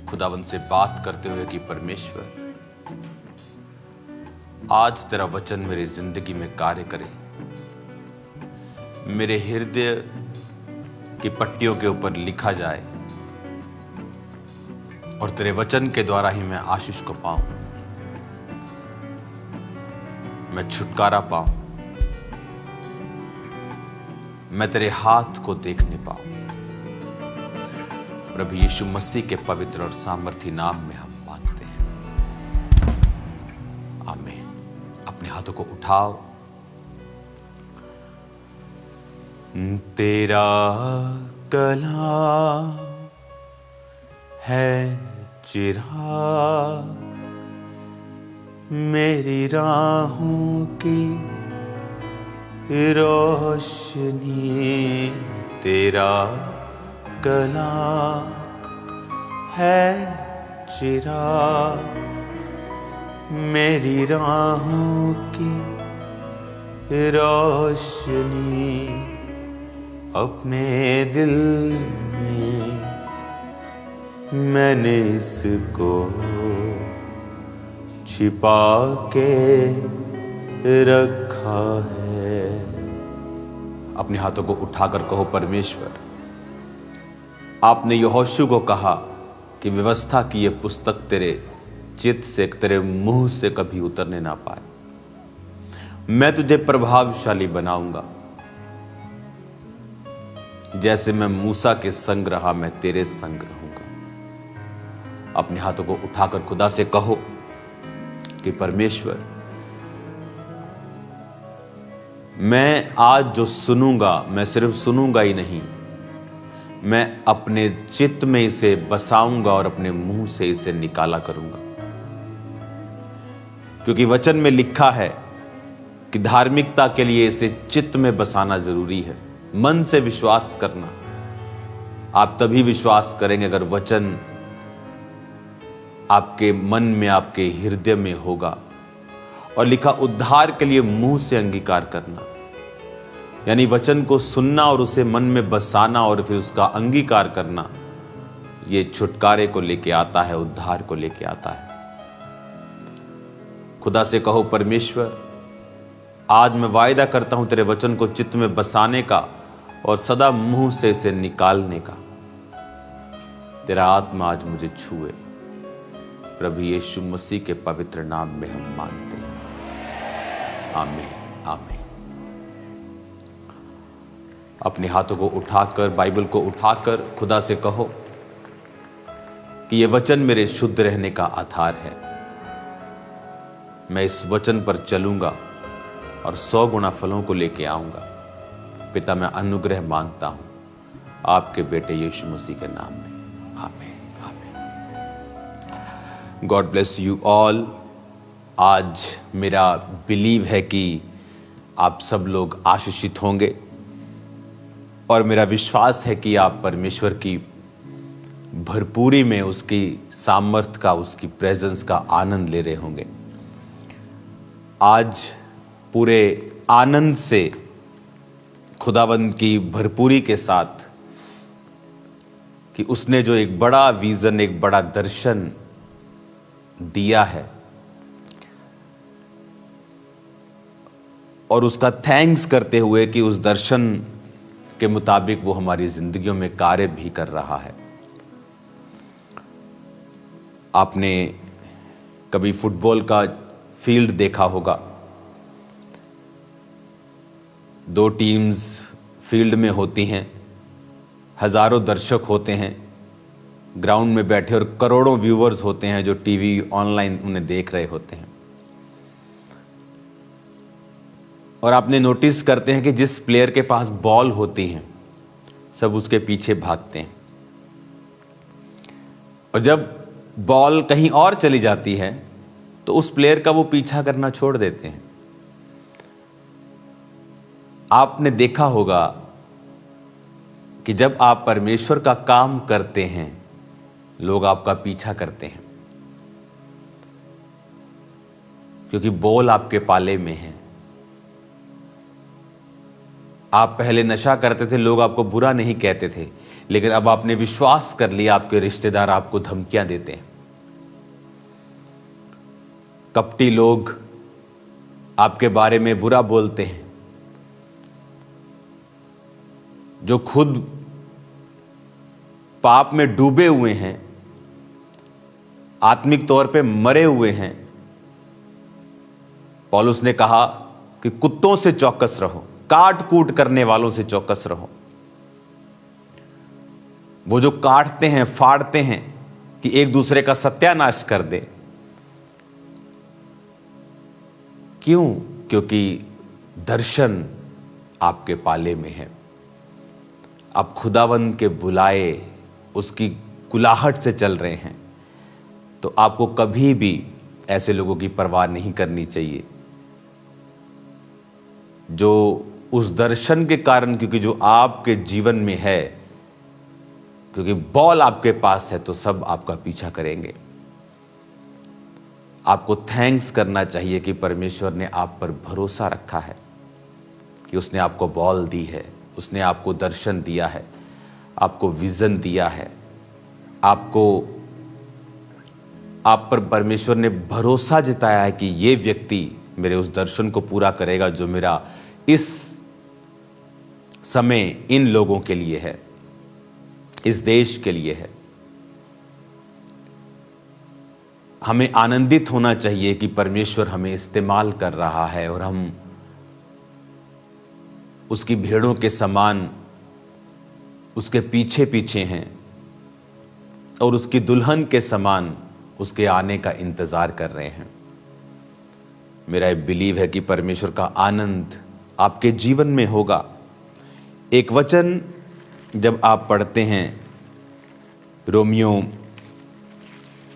खुदावंद से बात करते हुए कि परमेश्वर, आज तेरा वचन मेरी जिंदगी में कार्य करे, मेरे हृदय की पट्टियों के ऊपर लिखा जाए और तेरे वचन के द्वारा ही मैं आशीष को पाऊं, मैं छुटकारा पाऊं, मैं तेरे हाथ को देखने पाऊं। प्रभु यीशु मसीह के पवित्र और सामर्थी नाम में हम मांगते हैं, आमीन। अपने हाथों को उठाओ। तेरा कलाम है चिराग मेरी राहों की रोशनी, तेरा कलाम है चिराग मेरी राहों की रोशनी, अपने दिल में मैंने इसको छिपा के रखा है। अपने हाथों को उठाकर कहो, परमेश्वर, आपने यहोशू को कहा कि व्यवस्था की यह पुस्तक तेरे चित्त से, तेरे मुंह से कभी उतरने ना पाए। मैं तुझे प्रभावशाली बनाऊंगा, जैसे मैं मूसा के संग रहा मैं तेरे संग रहूंगा। अपने हाथों को उठाकर खुदा से कहो कि परमेश्वर, मैं आज जो सुनूंगा, मैं सिर्फ सुनूंगा ही नहीं, मैं अपने चित्त में इसे बसाऊंगा और अपने मुंह से इसे निकाला करूंगा। क्योंकि वचन में लिखा है कि धार्मिकता के लिए इसे चित्त में बसाना जरूरी है, मन से विश्वास करना। आप तभी विश्वास करेंगे अगर वचन आपके मन में, आपके हृदय में होगा। और लिखा उद्धार के लिए मुंह से अंगीकार करना, यानी वचन को सुनना और उसे मन में बसाना और फिर उसका अंगीकार करना, ये छुटकारे को लेके आता है, उद्धार को लेके आता है। खुदा से कहो, परमेश्वर, आज मैं वायदा करता हूं तेरे वचन को चित्त में बसाने का और सदा मुंह से इसे निकालने का। तेरा आत्मा आज मुझे छुए। प्रभु यीशु मसीह के पवित्र नाम में हम मांगते हैं, आमीन, आमीन। अपने हाथों को उठाकर, बाइबल को उठाकर खुदा से कहो कि यह वचन मेरे शुद्ध रहने का आधार है। मैं इस वचन पर चलूंगा और 100 गुना फलों को लेके आऊंगा। पिता, मैं अनुग्रह मांगता हूं आपके बेटे यीशु मसीह के नाम में, आमीन, आमीन। God bless you all. आज मेरा बिलीव है कि आप सब लोग आशीषित होंगे और मेरा विश्वास है कि आप परमेश्वर की भरपूरी में, उसकी सामर्थ का, उसकी प्रेजेंस का आनंद ले रहे होंगे। आज पूरे आनंद से, खुदावंद की भरपूरी के साथ कि उसने जो एक बड़ा विजन, एक बड़ा दर्शन दिया है, और उसका थैंक्स करते हुए कि उस दर्शन के मुताबिक वो हमारी जिंदगियों में कार्य भी कर रहा है। आपने कभी फुटबॉल का फील्ड देखा होगा। 2 टीम्स फील्ड में होती हैं, हजारों दर्शक होते हैं ग्राउंड में बैठे और करोड़ों व्यूअर्स होते हैं जो टीवी ऑनलाइन उन्हें देख रहे होते हैं। और आपने नोटिस करते हैं कि जिस प्लेयर के पास बॉल होती है सब उसके पीछे भागते हैं, और जब बॉल कहीं और चली जाती है तो उस प्लेयर का वो पीछा करना छोड़ देते हैं। आपने देखा होगा कि जब आप परमेश्वर का काम करते हैं लोग आपका पीछा करते हैं, क्योंकि बॉल आपके पाले में है। आप पहले नशा करते थे, लोग आपको बुरा नहीं कहते थे, लेकिन अब आपने विश्वास कर लिया, आपके रिश्तेदार आपको धमकियां देते हैं। कपटी लोग आपके बारे में बुरा बोलते हैं। जो खुद पाप में डूबे हुए हैं, आत्मिक तौर पे मरे हुए हैं, पौलुस ने कहा कि कुत्तों से चौकस रहो, काट कूट करने वालों से चौकस रहो। वो जो काटते हैं, फाड़ते हैं कि एक दूसरे का सत्यानाश कर दे। क्यों? क्योंकि दर्शन आपके पाले में है। आप खुदावंद के बुलाए उसकी कुलाहट से चल रहे हैं, तो आपको कभी भी ऐसे लोगों की परवाह नहीं करनी चाहिए जो उस दर्शन के कारण, क्योंकि जो आपके जीवन में है, क्योंकि बॉल आपके पास है तो सब आपका पीछा करेंगे। आपको थैंक्स करना चाहिए कि परमेश्वर ने आप पर भरोसा रखा है, कि उसने आपको बॉल दी है, उसने आपको दर्शन दिया है, आपको विजन दिया है, आप पर परमेश्वर ने भरोसा जताया है कि ये व्यक्ति मेरे उस दर्शन को पूरा करेगा जो मेरा इस समय इन लोगों के लिए है, इस देश के लिए है। हमें आनंदित होना चाहिए कि परमेश्वर हमें इस्तेमाल कर रहा है और हम उसकी भेड़ों के समान उसके पीछे पीछे हैं और उसकी दुल्हन के समान उसके आने का इंतजार कर रहे हैं। मेरा बिलीव है कि परमेश्वर का आनंद आपके जीवन में होगा। एक वचन जब आप पढ़ते हैं रोमियो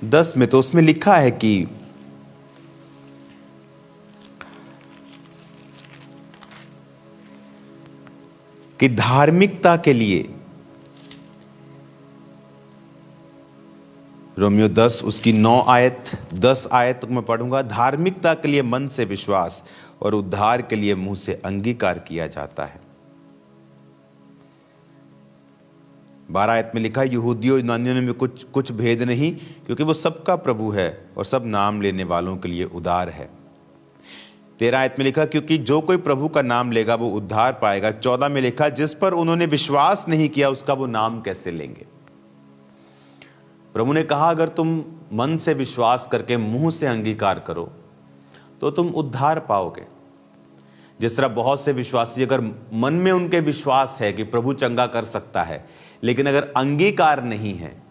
10 में, तो उसमें लिखा है कि धार्मिकता के लिए, रोमियो 10 उसकी 10 आयत मैं पढ़ूंगा। धार्मिकता के लिए मन से विश्वास और उद्धार के लिए मुंह से अंगीकार किया जाता है। 12 आयत में लिखा, यहूदियों यूनानियों में कुछ भेद नहीं, क्योंकि वो सबका प्रभु है और सब नाम लेने वालों के लिए उद्धार है। 13 आयत में लिखा, क्योंकि जो कोई प्रभु का नाम लेगा वो उद्धार पाएगा। 14 में लिखा, जिस पर उन्होंने विश्वास नहीं किया उसका वो नाम कैसे लेंगे। प्रभु ने कहा, अगर तुम मन से विश्वास करके मुंह से अंगीकार करो तो तुम उद्धार पाओगे। जिस तरह बहुत से विश्वासी, अगर मन में उनके विश्वास है कि प्रभु चंगा कर सकता है, लेकिन अगर अंगीकार नहीं है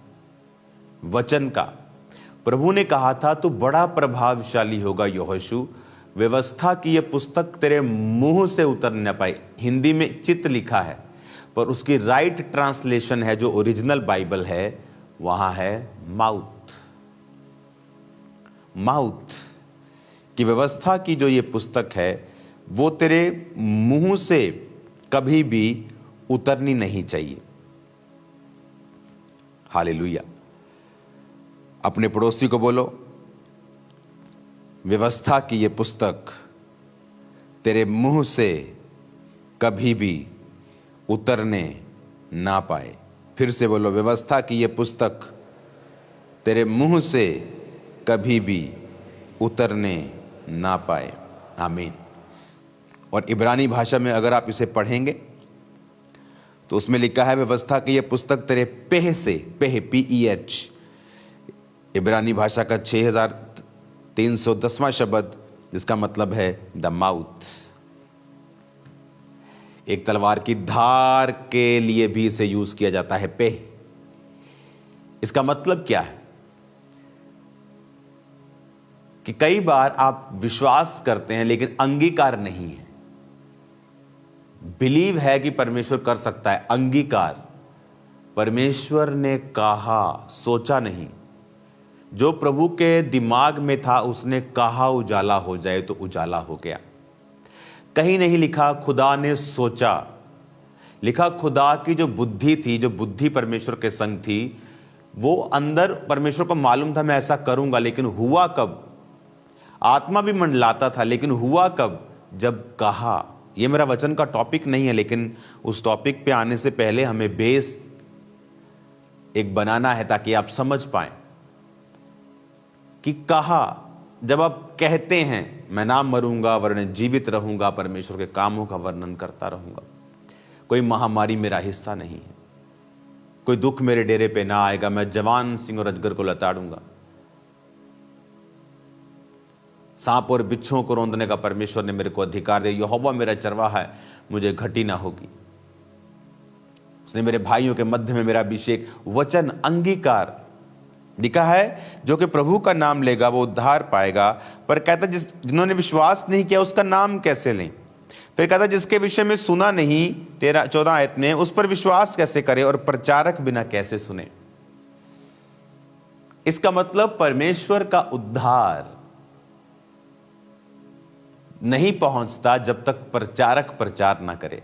वचन का, प्रभु ने कहा था तू बड़ा प्रभावशाली होगा यहोशू, व्यवस्था की यह पुस्तक तेरे मुंह से उतर न पाई। हिंदी में चित्त लिखा है, पर उसकी राइट ट्रांसलेशन है जो ओरिजिनल बाइबल है, वहां है माउथ। माउथ की व्यवस्था की जो ये पुस्तक है वो तेरे मुंह से कभी भी उतरनी नहीं चाहिए। हालेलुया। अपने पड़ोसी को बोलो, व्यवस्था की ये पुस्तक तेरे मुंह से कभी भी उतरने ना पाए। फिर से बोलो, व्यवस्था की ये पुस्तक तेरे मुंह से कभी भी उतरने ना पाए। आमीन। और इब्रानी भाषा में अगर आप इसे पढ़ेंगे तो उसमें लिखा है, व्यवस्था की यह पुस्तक तेरे पेह से, पेह PEH, इब्रानी भाषा का 6310वां शब्द, जिसका मतलब है द माउथ। एक तलवार की धार के लिए भी इसे यूज किया जाता है, पेह। इसका मतलब क्या है कि कई बार आप विश्वास करते हैं लेकिन अंगीकार नहीं है। बिलीव है कि परमेश्वर कर सकता है, अंगीकार परमेश्वर ने कहा, सोचा नहीं। जो प्रभु के दिमाग में था उसने कहा उजाला हो जाए तो उजाला हो गया। कहीं नहीं लिखा खुदा ने सोचा, लिखा खुदा की जो बुद्धि थी, जो बुद्धि परमेश्वर के संग थी, वो अंदर परमेश्वर को मालूम था मैं ऐसा करूंगा, लेकिन हुआ कब? आत्मा भी मंडलाता था, लेकिन हुआ कब? जब कहा। ये मेरा वचन का टॉपिक नहीं है, लेकिन उस टॉपिक पे आने से पहले हमें बेस एक बनाना है ताकि आप समझ पाएं कि कहा जब आप कहते हैं मैं ना मरूंगा वरन जीवित रहूंगा, परमेश्वर के कामों का वर्णन करता रहूंगा, कोई महामारी मेरा हिस्सा नहीं है, कोई दुख मेरे डेरे पे ना आएगा, मैं जवान सिंह और अजगर को लताड़ूंगा, सांप और बिच्छुओं को रौंदने का परमेश्वर ने मेरे को अधिकार दिया, यहोवा मेरा चरवाहा है, मुझे घटी ना होगी, उसने मेरे भाइयों के मध्य में मेरा अभिषेक, वचन अंगीकार लिखा है, जो कि प्रभु का नाम लेगा वो उद्धार पाएगा। पर कहता जिन्होंने विश्वास नहीं किया उसका नाम कैसे लें। फिर कहता जिसके विषय में सुना नहीं, 14 आयत में, उस पर विश्वास कैसे करे और प्रचारक बिना कैसे सुने। इसका मतलब परमेश्वर का उद्धार नहीं पहुंचता जब तक प्रचारक प्रचार ना करे।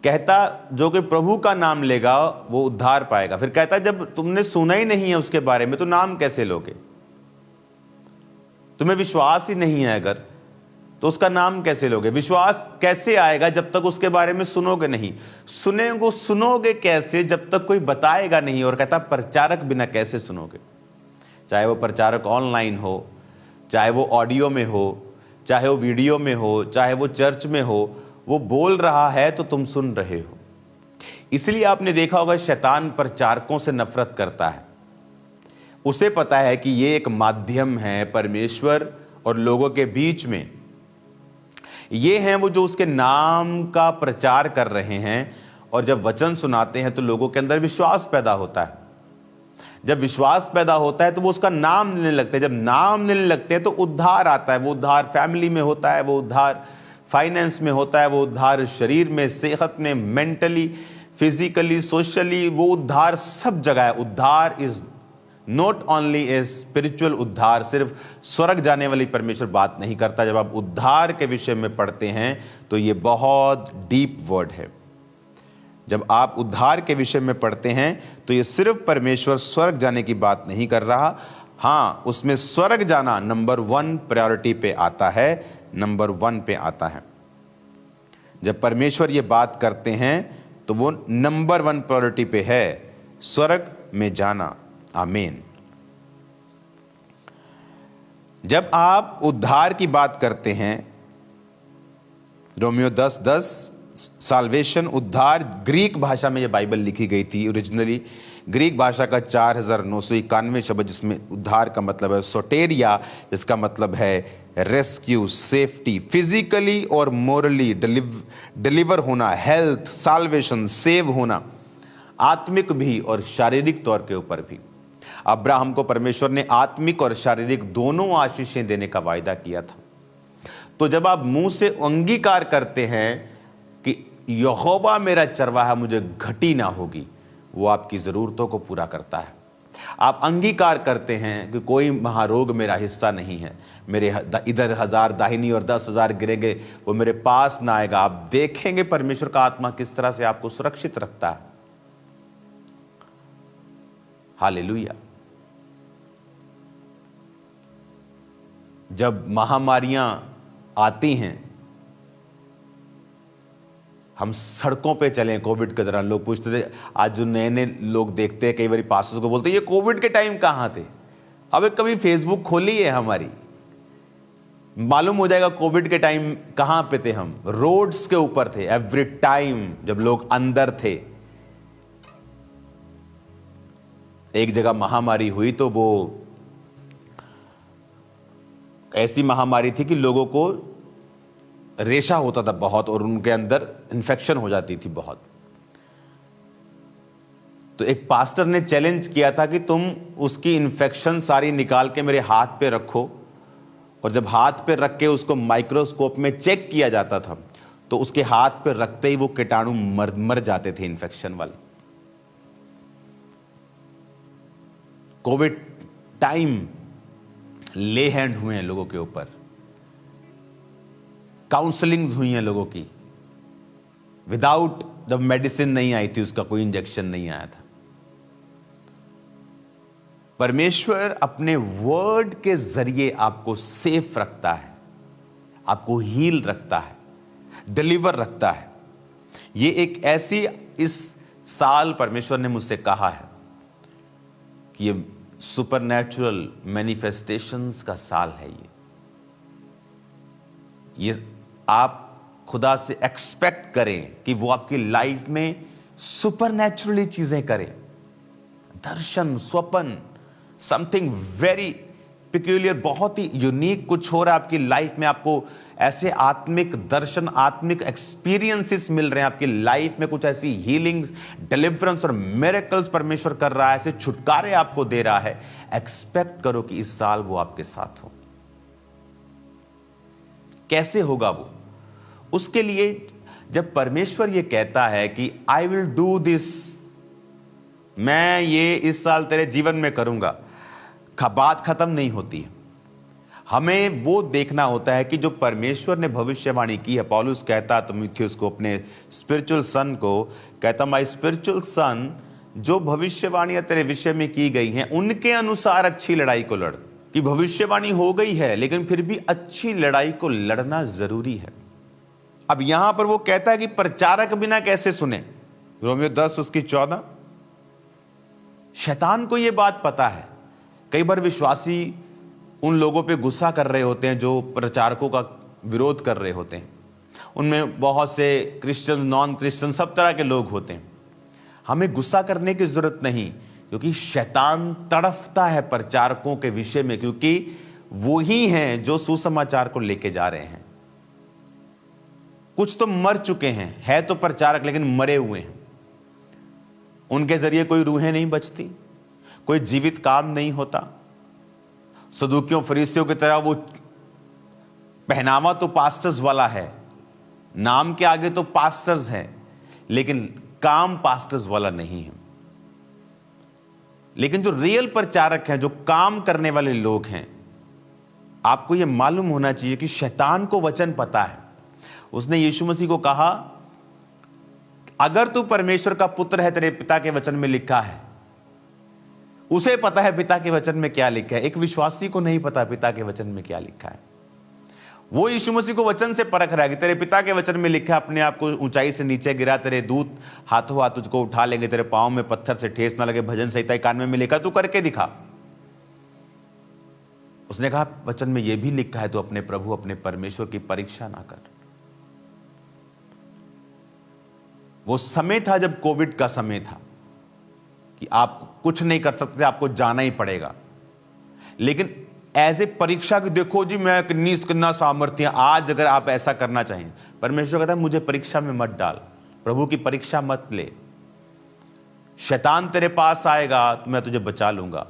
कहता जो कि प्रभु का नाम लेगा वो उद्धार पाएगा। फिर कहता जब तुमने सुना ही नहीं है उसके बारे में तो नाम कैसे लोगे। तुम्हें विश्वास ही नहीं है अगर, तो उसका नाम कैसे लोगे। विश्वास कैसे आएगा जब तक उसके बारे में सुनोगे नहीं। सुनोगे कैसे जब तक कोई बताएगा नहीं। और कहता प्रचारक बिना कैसे सुनोगे। चाहे वो प्रचारक ऑनलाइन हो, चाहे वो ऑडियो में हो, चाहे वो वीडियो में हो, चाहे वो चर्च में हो, वो बोल रहा है तो तुम सुन रहे हो। इसलिए आपने देखा होगा शैतान प्रचारकों से नफरत करता है। उसे पता है कि ये एक माध्यम है परमेश्वर और लोगों के बीच में, ये हैं वो जो उसके नाम का प्रचार कर रहे हैं। और जब वचन सुनाते हैं तो लोगों के अंदर विश्वास पैदा होता है। जब विश्वास पैदा होता है तो वो उसका नाम लेने लगते हैं। जब नाम लेने लगते हैं तो उद्धार आता है। वो उद्धार फैमिली में होता है, वो उद्धार फाइनेंस में होता है, वो उद्धार शरीर में, सेहत में, मेंटली, फिजिकली, सोशली, वो उद्धार सब जगह है। उद्धार is not only a spiritual उद्धार, सिर्फ स्वर्ग जाने वाली परमेश्वर बात नहीं करता। जब आप उद्धार के विषय में पढ़ते हैं तो ये बहुत डीप वर्ड है। जब आप उद्धार के विषय में पढ़ते हैं तो ये सिर्फ परमेश्वर स्वर्ग जाने की बात नहीं कर रहा। हाँ, उसमें स्वर्ग जाना नंबर 1 प्रायोरिटी पे आता है, नंबर 1 पे आता है। जब परमेश्वर ये बात करते हैं तो वो नंबर 1 प्रायोरिटी पे है, स्वर्ग में जाना। आमीन। जब आप उद्धार की बात करते हैं, रोमियो 10:10, साल्वेशन, उद्धार, ग्रीक भाषा में ये बाइबल लिखी गई थी ओरिजिनली। ग्रीक भाषा का 4991 शब्द, जिसमें उद्धार का मतलब है सोटेरिया, जिसका मतलब है रेस्क्यू, सेफ्टी, फिजिकली और मोरली डिलीवर होना, हेल्थ, साल्वेशन, सेव होना, आत्मिक भी और शारीरिक तौर के ऊपर भी। अब्राहम को परमेश्वर ने आत्मिक और शारीरिक दोनों आशीषें देने का वायदा किया था। तो जब आप मुंह से अंगीकार करते हैं कि यहोवा मेरा चरवाहा, मुझे घटी ना होगी, वो आपकी जरूरतों को पूरा करता है। आप अंगीकार करते हैं कि कोई महारोग मेरा हिस्सा नहीं है, मेरे इधर 1000 दाहिनी और 10,000 गिरेंगे, वो मेरे पास ना आएगा। आप देखेंगे परमेश्वर का आत्मा किस तरह से आपको सुरक्षित रखता है। हालेलुया। जब महामारियां आती हैं, हम सड़कों पे चले। कोविड के दौरान लोग पूछते थे, आज जो नए नए लोग देखते हैं, कई बार पास्टर्स को बोलते हैं ये कोविड के टाइम कहां थे। अब कभी फेसबुक खोली है हमारी, मालूम हो जाएगा कोविड के टाइम कहां पे थे। हम रोड्स के ऊपर थे एवरी टाइम जब लोग अंदर थे। एक जगह महामारी हुई तो वो ऐसी महामारी थी कि लोगों को रेशा होता था बहुत और उनके अंदर इन्फेक्शन हो जाती थी बहुत। तो एक पास्टर ने चैलेंज किया था कि तुम उसकी इन्फेक्शन सारी निकाल के मेरे हाथ पे रखो, और जब हाथ पे रख के उसको माइक्रोस्कोप में चेक किया जाता था तो उसके हाथ पे रखते ही वो कीटाणु मर जाते थे इन्फेक्शन वाले। कोविड टाइम ले हैंड हुए हैं लोगों के ऊपर, काउंसलिंग्स हुई हैं लोगों की, विदाउट जब मेडिसिन नहीं आई थी, उसका कोई इंजेक्शन नहीं आया था। परमेश्वर अपने वर्ड के जरिए आपको सेफ रखता है, आपको हील रखता है। डिलीवर रखता है। ये एक ऐसी, इस साल परमेश्वर ने मुझसे कहा है कि ये सुपरनैचुरल मैनिफेस्टेशंस का साल है। ये आप खुदा से एक्सपेक्ट करें कि वो आपकी लाइफ में सुपरनैचुरली चीजें करे, दर्शन, स्वप्न, समथिंग वेरी पिक्यूलियर, बहुत ही यूनिक कुछ हो रहा है आपकी लाइफ में। आपको ऐसे आत्मिक दर्शन, आत्मिक एक्सपीरियंसेस मिल रहे हैं आपकी लाइफ में। कुछ ऐसी हीलिंग्स, डिलीवरेंस और मिरेकल्स परमेश्वर कर रहा है, ऐसे छुटकारे आपको दे रहा है। एक्सपेक्ट करो कि इस साल वो आपके साथ हो। कैसे होगा वो? उसके लिए जब परमेश्वर ये कहता है कि आई विल डू दिस, मैं ये इस साल तेरे जीवन में करूंगा, बात खत्म नहीं होती है। हमें वो देखना होता है कि जो परमेश्वर ने भविष्यवाणी की है। पौलुस कहता तीमुथियुस को, अपने स्पिरिचुअल सन को कहता, माय स्पिरिचुअल सन, जो भविष्यवाणियां तेरे विषय में की गई हैं उनके अनुसार अच्छी लड़ाई को लड़। कि भविष्यवाणी हो गई है लेकिन फिर भी अच्छी लड़ाई को लड़ना जरूरी है। अब यहां पर वो कहता है कि प्रचारक बिना कैसे सुने, रोमियो 10 उसकी 14। शैतान को यह बात पता है। कई बार विश्वासी उन लोगों पे गुस्सा कर रहे होते हैं जो प्रचारकों का विरोध कर रहे होते हैं। उनमें बहुत से क्रिश्चियन, नॉन क्रिश्चियन, सब तरह के लोग होते हैं। हमें गुस्सा करने की जरूरत नहीं, क्योंकि शैतान तड़फता है प्रचारकों के विषय में, क्योंकि वो ही हैं जो सुसमाचार को लेके जा रहे हैं। कुछ तो मर चुके हैं, है तो प्रचारक लेकिन मरे हुए हैं। उनके जरिए कोई रूहें नहीं बचती, कोई जीवित काम नहीं होता। सदूकियों, फरीसियों की तरह वो पहनावा तो पास्टर्स वाला है, नाम के आगे तो पास्टर्स हैं, लेकिन काम पास्टर्स वाला नहीं है। लेकिन जो रियल प्रचारक हैं, जो काम करने वाले लोग हैं, आपको यह मालूम होना चाहिए कि शैतान को वचन पता है। उसने यीशु मसीह को कहा, अगर तू परमेश्वर का पुत्र है, तेरे पिता के वचन में लिखा है। उसे पता है पिता के वचन में क्या लिखा है। एक विश्वासी को नहीं पता पिता के वचन में क्या लिखा है। वो यीशु मसीह को वचन से परख रहा है कि तेरे पिता के वचन में लिखा है, अपने आप को ऊंचाई से नीचे गिरा, तेरे दूत हाथों हाथ तुझको उठा लेंगे, तेरे पांव में पत्थर से ठेस ना लगे, भजन संहिता 91 में लिखा, तू करके दिखा। उसने कहा वचन में यह भी लिखा है, तो अपने प्रभु, अपने परमेश्वर की परीक्षा ना कर। वो समय था जब कोविड का समय था कि आप कुछ नहीं कर सकते, आपको जाना ही पड़ेगा। लेकिन ऐसे परीक्षा की, देखो जी मैं कितना सामर्थ्य, आज अगर आप ऐसा करना चाहें, परमेश्वर कहता है मुझे परीक्षा में मत डाल, प्रभु की परीक्षा मत ले। शैतान तेरे पास आएगा तो मैं तुझे बचा लूंगा,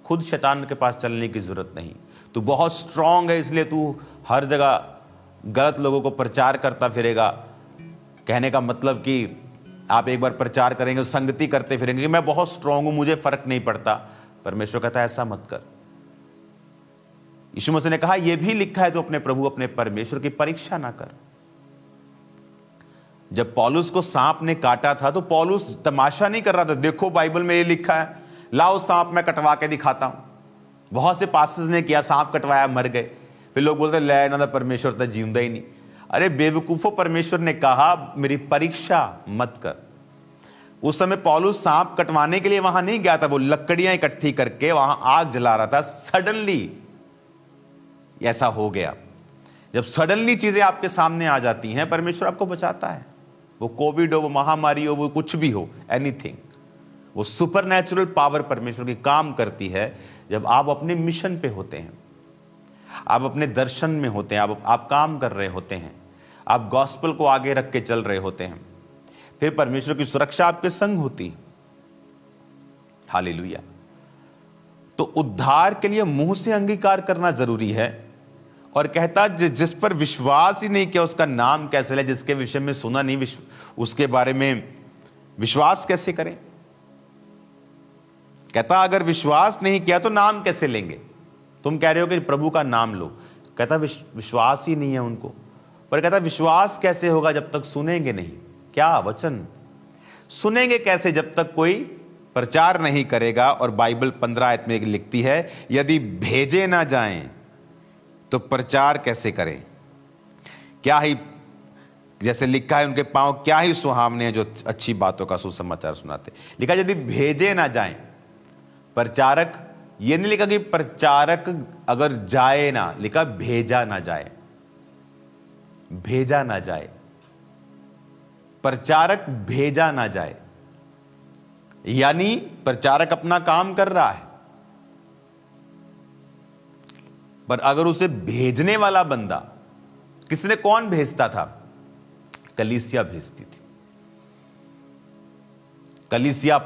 खुद शैतान के पास चलने की जरूरत नहीं। तू बहुत स्ट्रांग है, इसलिए तू हर जगह गलत लोगों को प्रचार करता फिरेगा। कहने का मतलब कि आप एक बार प्रचार करेंगे, संगति करते फिरेंगे कि मैं बहुत स्ट्रांग हूं, मुझे फर्क नहीं पड़ता। परमेश्वर कहता है ऐसा मत कर। यीशु मसीह ने कहा यह भी लिखा है, तो अपने प्रभु, अपने परमेश्वर की परीक्षा ना कर। जब पौलुस को सांप ने काटा था तो पौलुस तमाशा नहीं कर रहा था, देखो बाइबल में ये लिखा है, लाओ सांप मैं कटवा के दिखाता हूं। बहुत से पास्टर्स ने किया, सांप कटवाया, मर गए। फिर लोग बोलते ले ना, परमेश्वर तो जीवंदा ही नहीं। अरे बेवकूफो, परमेश्वर ने कहा मेरी परीक्षा मत कर। उस समय पौलुस सांप कटवाने के लिए वहां नहीं गया था, वो लकड़ियां इकट्ठी करके वहां आग जला रहा था। सडनली ऐसा हो गया। जब सडनली चीजें आपके सामने आ जाती हैं, परमेश्वर आपको बचाता है। वो कोविड हो, वो महामारी हो, वो कुछ भी हो, एनीथिंग, वो सुपरनैचुरल पावर परमेश्वर की काम करती है जब आप अपने मिशन पे होते हैं, आप अपने दर्शन में होते हैं, आप काम कर रहे होते हैं, आप गॉस्पेल को आगे रख के चल रहे होते हैं। फिर परमेश्वर की सुरक्षा आपके संग होती है। हालेलुया। तो उद्धार के लिए मुंह से अंगीकार करना जरूरी है। और कहता जिस पर विश्वास ही नहीं किया उसका नाम कैसे ले, जिसके विषय में सुना नहीं उसके बारे में विश्वास कैसे करें। कहता अगर विश्वास नहीं किया तो नाम कैसे लेंगे। तुम कह रहे हो कि प्रभु का नाम लो, कहता विश्वास ही नहीं है उनको। पर कहता विश्वास कैसे होगा जब तक सुनेंगे नहीं। क्या वचन सुनेंगे कैसे जब तक कोई प्रचार नहीं करेगा। और बाइबल 15 आयत में लिखती है, यदि भेजे ना जाएं तो प्रचार कैसे करें। क्या ही जैसे लिखा है, उनके पांव क्या ही सुहावने हैं जो अच्छी बातों का सुसमाचार सुनाते। लिखा यदि भेजे ना जाएं प्रचारक, ये नहीं लिखा कि प्रचारक अगर जाए ना, लिखा भेजा ना जाए, भेजा ना जाए, प्रचारक भेजा ना जाए। यानी प्रचारक अपना काम कर रहा है, पर अगर उसे भेजने वाला बंदा, किसने, कौन भेजता था? कलीसिया भेजती थी। कलीसिया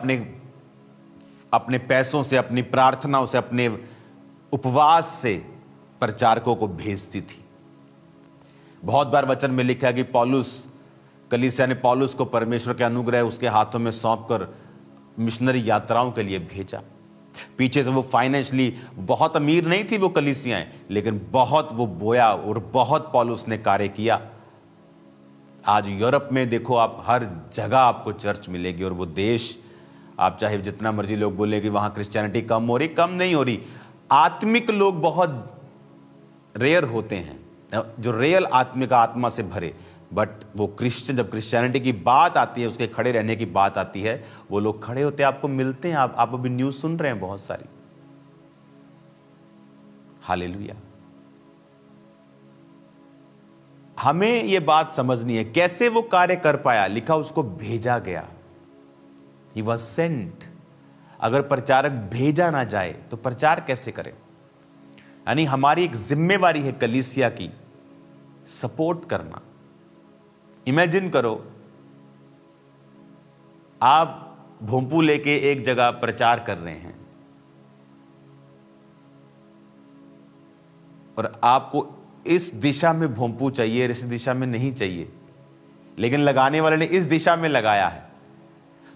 अपने पैसों से, अपनी प्रार्थनाओं से, अपने उपवास से प्रचारकों को भेजती थी। बहुत बार वचन में लिखा है कि कलीसिया ने पौलुस को परमेश्वर के अनुग्रह उसके हाथों में सौंपकर मिशनरी यात्राओं के लिए भेजा। पीछे से वो फाइनेंशियली बहुत अमीर नहीं थी वो कलीसियाएं, लेकिन बहुत वो बोया और बहुत पौलुस ने कार्य किया। आज यूरोप में देखो आप, हर जगह आपको चर्च मिलेगी, और वो देश, आप चाहे जितना मर्जी लोग बोले कि वहां क्रिश्चियनिटी कम हो रही, कम नहीं हो रही। आत्मिक लोग बहुत रेयर होते हैं, जो रियल आत्मिक आत्मा से भरे, बट वो क्रिश्चियन, जब क्रिश्चियनिटी की बात आती है, उसके खड़े रहने की बात आती है, वो लोग खड़े होते हैं, आपको मिलते हैं। आप अभी न्यूज सुन रहे हैं बहुत सारी। हालेलुया। हमें यह बात समझनी है, कैसे वो कार्य कर पाया। लिखा उसको भेजा गया, ही वॉज सेंट। अगर प्रचारक भेजा ना जाए तो प्रचार कैसे करे? यानी हमारी एक जिम्मेवारी है कलीसिया की सपोर्ट करना। इमेजिन करो, आप भोंपू लेके एक जगह प्रचार कर रहे हैं और आपको इस दिशा में भोंपू चाहिए, इस दिशा में नहीं चाहिए, लेकिन लगाने वाले ने इस दिशा में लगाया है,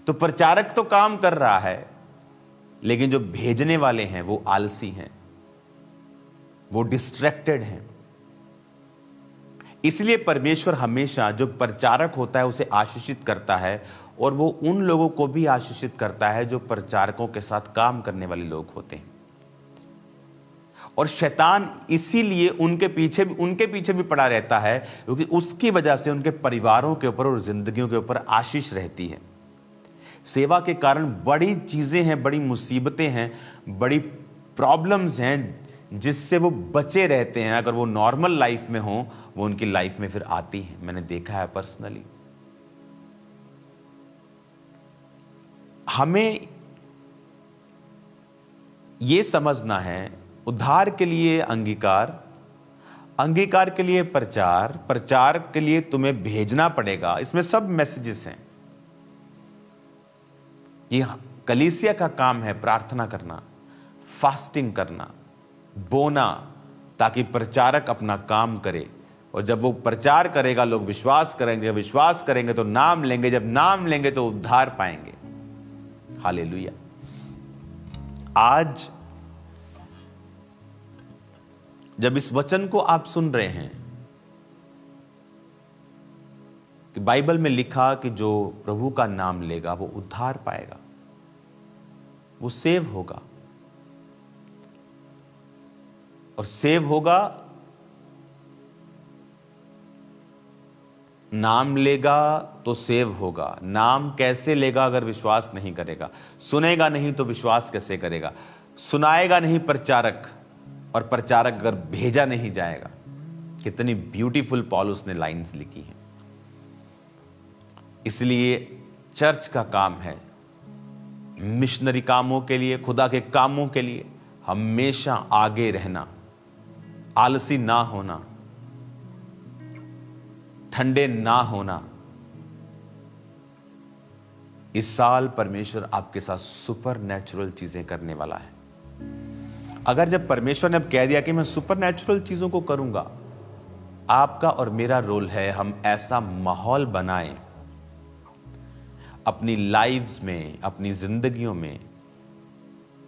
तो प्रचारक तो काम कर रहा है, लेकिन जो भेजने वाले हैं वो आलसी हैं, वो डिस्ट्रैक्टेड हैं। इसलिए परमेश्वर हमेशा जो प्रचारक होता है उसे आशीषित करता है, और वो उन लोगों को भी आशीषित करता है जो प्रचारकों के साथ काम करने वाले लोग होते हैं। और शैतान इसीलिए उनके पीछे भी पड़ा रहता है, क्योंकि उसकी वजह से उनके परिवारों के ऊपर और जिंदगियों के ऊपर आशीष रहती है। सेवा के कारण बड़ी चीजें हैं, बड़ी मुसीबतें हैं, बड़ी प्रॉब्लम्स हैं जिससे वो बचे रहते हैं। अगर वो नॉर्मल लाइफ में हो, वो उनकी लाइफ में फिर आती हैं। मैंने देखा है पर्सनली। हमें ये समझना है, उद्धार के लिए अंगीकार, अंगीकार के लिए प्रचार, प्रचार के लिए तुम्हें भेजना पड़ेगा। इसमें सब मैसेजेस हैं। ये कलीसिया का काम है प्रार्थना करना, फास्टिंग करना, बोना, ताकि प्रचारक अपना काम करे। और जब वो प्रचार करेगा, लोग विश्वास करेंगे, विश्वास करेंगे तो नाम लेंगे, जब नाम लेंगे तो उद्धार पाएंगे। हालेलुया। आज जब इस वचन को आप सुन रहे हैं कि बाइबल में लिखा कि जो प्रभु का नाम लेगा वो उद्धार पाएगा, वो सेव होगा, और सेव होगा, नाम लेगा तो सेव होगा। नाम कैसे लेगा अगर विश्वास नहीं करेगा? सुनेगा नहीं तो विश्वास कैसे करेगा? सुनाएगा नहीं प्रचारक, और प्रचारक अगर भेजा नहीं जाएगा। कितनी ब्यूटीफुल पौलुस ने लाइंस लिखी हैं। इसलिए चर्च का काम है मिशनरी कामों के लिए, खुदा के कामों के लिए हमेशा आगे रहना, आलसी ना होना, ठंडे ना होना। इस साल परमेश्वर आपके साथ सुपर नेचुरल चीजें करने वाला है। अगर जब परमेश्वर ने अब कह दिया कि मैं सुपर नेचुरल चीजों को करूंगा, आपका और मेरा रोल है हम ऐसा माहौल बनाएं अपनी लाइव्स में, अपनी जिंदगियों में,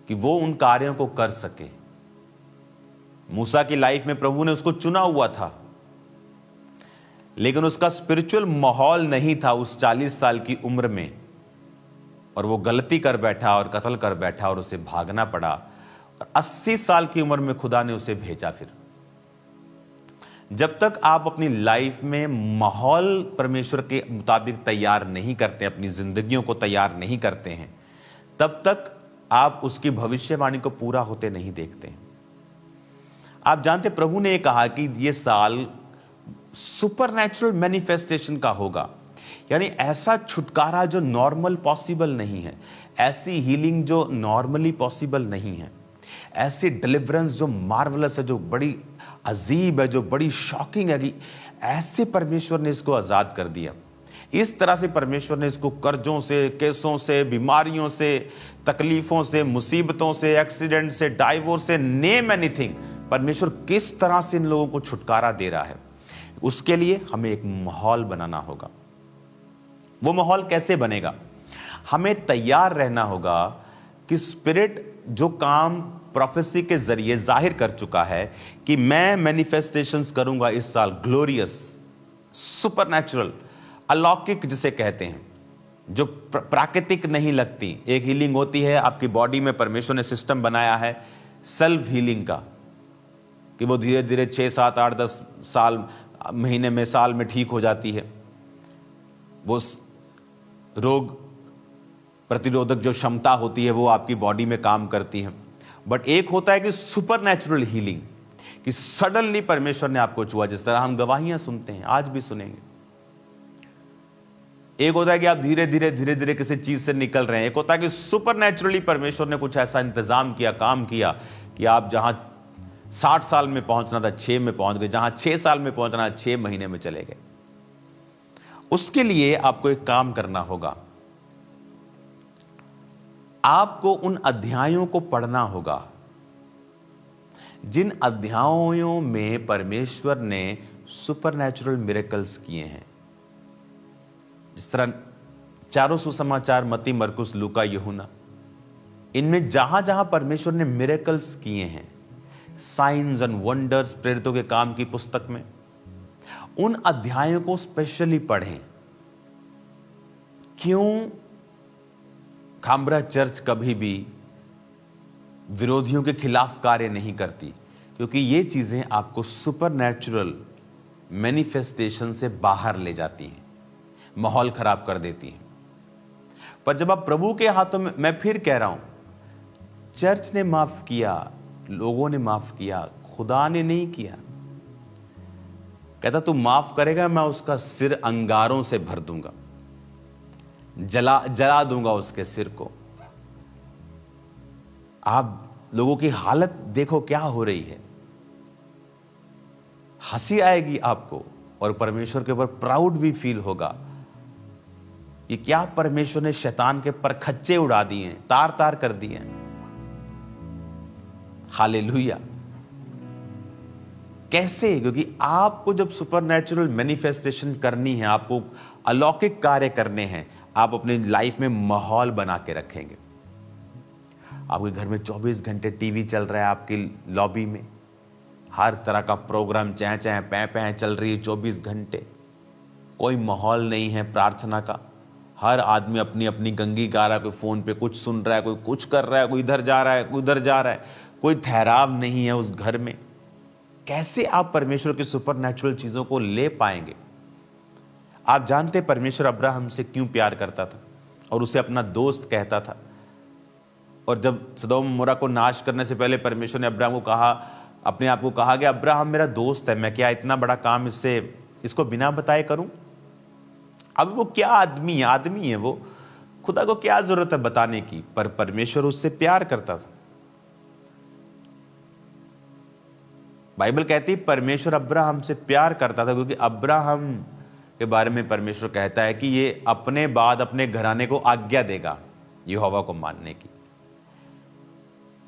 कि वो उन कार्यों को कर सके। मूसा की लाइफ में प्रभु ने उसको चुना हुआ था, लेकिन उसका स्पिरिचुअल माहौल नहीं था उस 40 साल की उम्र में, और वो गलती कर बैठा और कत्ल कर बैठा और उसे भागना पड़ा। और 80 साल की उम्र में खुदा ने उसे भेजा। फिर जब तक आप अपनी लाइफ में माहौल परमेश्वर के मुताबिक तैयार नहीं करते, अपनी जिंदगियों को तैयार नहीं करते हैं, तब तक आप उसकी भविष्यवाणी को पूरा होते नहीं देखते हैं। आप जानते, प्रभु ने कहा कि ये साल सुपरनैचुरल मैनिफेस्टेशन का होगा, यानी ऐसा छुटकारा जो नॉर्मल पॉसिबल नहीं है, ऐसी हीलिंग जो नॉर्मली पॉसिबल नहीं है, ऐसी डिलीवरेंस जो मार्वलस है, जो बड़ी अजीब है, जो बड़ी शॉकिंग है, कि ऐसे परमेश्वर ने इसको आजाद कर दिया। इस तरह से परमेश्वर ने इसको कर्जों से, केसों से, बीमारियों से, तकलीफों से, मुसीबतों से, एक्सीडेंट से, डाइवोर्स से, नेम एनीथिंग, परमेश्वर किस तरह से इन लोगों को छुटकारा दे रहा है, उसके लिए हमें एक माहौल बनाना होगा। वो माहौल कैसे बनेगा? हमें तैयार रहना होगा कि स्पिरिट जो काम प्रोफेसी के जरिए जाहिर कर चुका है कि मैं मैनिफेस्टेशंस करूंगा इस साल, ग्लोरियस, सुपरनैचुरल, अलौकिक जिसे कहते हैं, जो प्राकृतिक नहीं लगती। एक हीलिंग होती है आपकी बॉडी में, परमेश्वर ने सिस्टम बनाया है सेल्फ हीलिंग का, कि वो धीरे धीरे 6, 7, 8, 10 साल, महीने में, साल में ठीक हो जाती है। वो रोग प्रतिरोधक जो क्षमता होती है वो आपकी बॉडी में काम करती है। बट एक होता है कि सुपरनैचुरल हीलिंग, कि सडनली परमेश्वर ने आपको छुआ, जिस तरह हम गवाहियां सुनते हैं, आज भी सुनेंगे। एक होता है कि आप धीरे धीरे किसी चीज से निकल रहे हैं। एक होता है कि सुपरनैचुरली परमेश्वर ने कुछ ऐसा इंतजाम किया, काम किया, कि आप जहां 60 साल में पहुंचना था 6 में पहुंच गए, जहां 6 साल में पहुंचना 6 महीने में चले गए। उसके लिए आपको एक काम करना होगा, आपको उन अध्यायों को पढ़ना होगा जिन अध्यायों में परमेश्वर ने सुपरनैचुरल मिरेकल्स किए हैं। जिस तरह चारों सुसमाचार, मत्ती, मरकुस, लूका, यूहन्ना, इनमें जहां जहां परमेश्वर ने मिरेकल्स किए हैं, साइंस एंड वंडर्स, प्रेरितों के काम की पुस्तक में, उन अध्यायों को स्पेशली पढ़ें। क्यों खामरा चर्च कभी भी विरोधियों के खिलाफ कार्य नहीं करती? क्योंकि ये चीजें आपको सुपरनैचुरल मैनिफेस्टेशन से बाहर ले जाती हैं, माहौल खराब कर देती हैं। पर जब आप प्रभु के हाथों में, मैं फिर कह रहा हूं, चर्च ने माफ किया, लोगों ने माफ किया, खुदा ने नहीं किया। कहता तू माफ करेगा, मैं उसका सिर अंगारों से भर दूंगा, जला दूंगा उसके सिर को। आप लोगों की हालत देखो क्या हो रही है, हंसी आएगी आपको, और परमेश्वर के ऊपर प्राउड भी फील होगा कि क्या परमेश्वर ने शैतान के परखच्चे उड़ा दिए हैं, तार तार कर दिए हैं। हालेलुया। कैसे? क्योंकि आपको जब सुपरनैचुरल मैनिफेस्टेशन करनी है, आपको अलौकिक कार्य करने हैं, आप अपनी लाइफ में माहौल बना के रखेंगे। आपके घर में 24 घंटे टीवी चल रहा है, आपकी लॉबी में हर तरह का प्रोग्राम चैं चैं पैं पैं चल रही है 24 घंटे। कोई माहौल नहीं है प्रार्थना का, हर आदमी अपनी अपनी गंगी गा रहा है, कोई फोन पे कुछ सुन रहा है, कोई कुछ कर रहा है, कोई इधर जा रहा है, कोई उधर जा रहा है, कोई ठहराव नहीं है उस घर में। कैसे आप परमेश्वर की सुपरनैचुरल चीजों को ले पाएंगे? आप जानते परमेश्वर अब्राहम से क्यों प्यार करता था और उसे अपना दोस्त कहता था? और जब सदोम मोरा को नाश करने से पहले परमेश्वर ने अब्राहम को कहा, अपने आप को कहा कि अब्राहम मेरा दोस्त है, मैं क्या इतना बड़ा काम इसको बिना बताए करूं? अब वो क्या आदमी है वो, खुदा को क्या जरूरत है बताने की? पर परमेश्वर उससे प्यार करता था। बाइबल कहती है परमेश्वर अब्राहम से प्यार करता था, क्योंकि अब्राहम के बारे में परमेश्वर कहता है कि ये अपने बाद अपने घराने को आज्ञा देगा यहोवा को मानने की।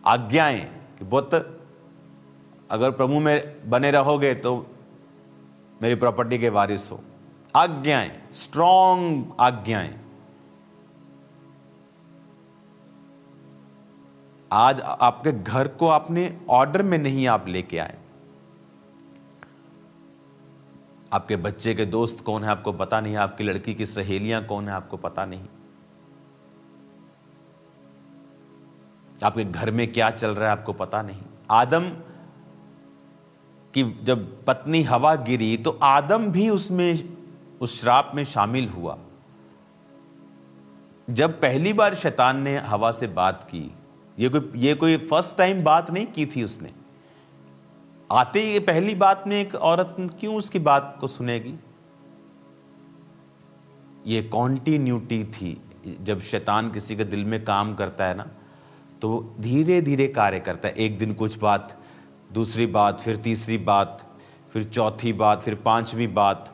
आज्ञाएं कि बहुत, अगर प्रभु में बने रहोगे तो मेरी प्रॉपर्टी के वारिस हो। आज्ञाएं, स्ट्रॉन्ग आज्ञाएं। आज आपके घर को आपने ऑर्डर में नहीं आप लेके आए। आपके बच्चे के दोस्त कौन है आपको पता नहीं, आपकी लड़की की सहेलियां कौन है आपको पता नहीं, आपके घर में क्या चल रहा है आपको पता नहीं। आदम कि जब पत्नी हवा गिरी तो आदम भी उसमें, उस श्राप में शामिल हुआ। जब पहली बार शैतान ने हवा से बात की, ये कोई फर्स्ट टाइम बात नहीं की थी उसने। आते ही पहली बात में एक औरत क्यों उसकी बात को सुनेगी? ये कॉन्टिन्यूटी थी। जब शैतान किसी के दिल में काम करता है ना, तो धीरे धीरे कार्य करता है। एक दिन कुछ बात, दूसरी बात, फिर तीसरी बात, फिर चौथी बात, फिर पांचवी बात।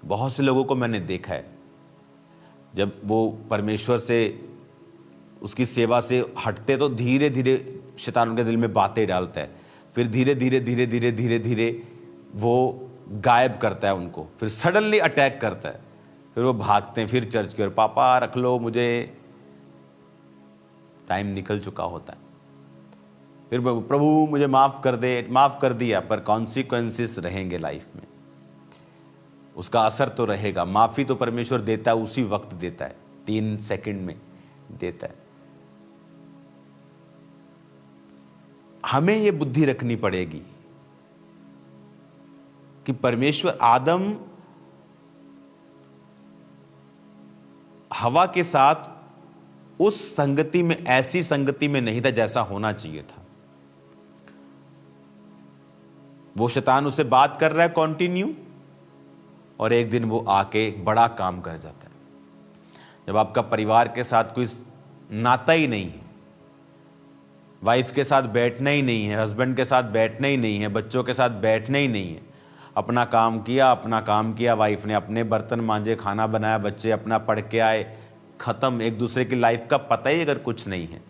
बहुत से लोगों को मैंने देखा है, जब वो परमेश्वर से, उसकी सेवा से हटते तो धीरे धीरे शैतान उनके दिल में बातें डालता है। फिर धीरे धीरे धीरे धीरे धीरे धीरे वो गायब करता है उनको, फिर सडनली अटैक करता है। फिर वो भागते हैं, फिर चर्च की ओर, पापा रख लो मुझे, टाइम निकल चुका होता है। फिर प्रभु मुझे माफ कर दे, माफ कर दिया, पर कॉन्सिक्वेंसेस रहेंगे लाइफ में, उसका असर तो रहेगा। माफी तो परमेश्वर देता है, उसी वक्त देता है, 3 सेकंड में देता है। हमें यह बुद्धि रखनी पड़ेगी कि परमेश्वर, आदम हवा के साथ उस संगति में, ऐसी संगति में नहीं था जैसा होना चाहिए था। वो शैतान उससे बात कर रहा है कंटिन्यू, और एक दिन वो आके एक बड़ा काम कर जाता है। जब आपका परिवार के साथ कोई नाता ही नहीं है, वाइफ के साथ बैठना ही नहीं है, हस्बैंड के साथ बैठना ही नहीं है, बच्चों के साथ बैठना ही नहीं है, अपना काम किया, वाइफ ने अपने बर्तन मांजे, खाना बनाया, बच्चे अपना पढ़ के आए, खत्म। एक दूसरे की लाइफ का पता ही अगर कुछ नहीं है,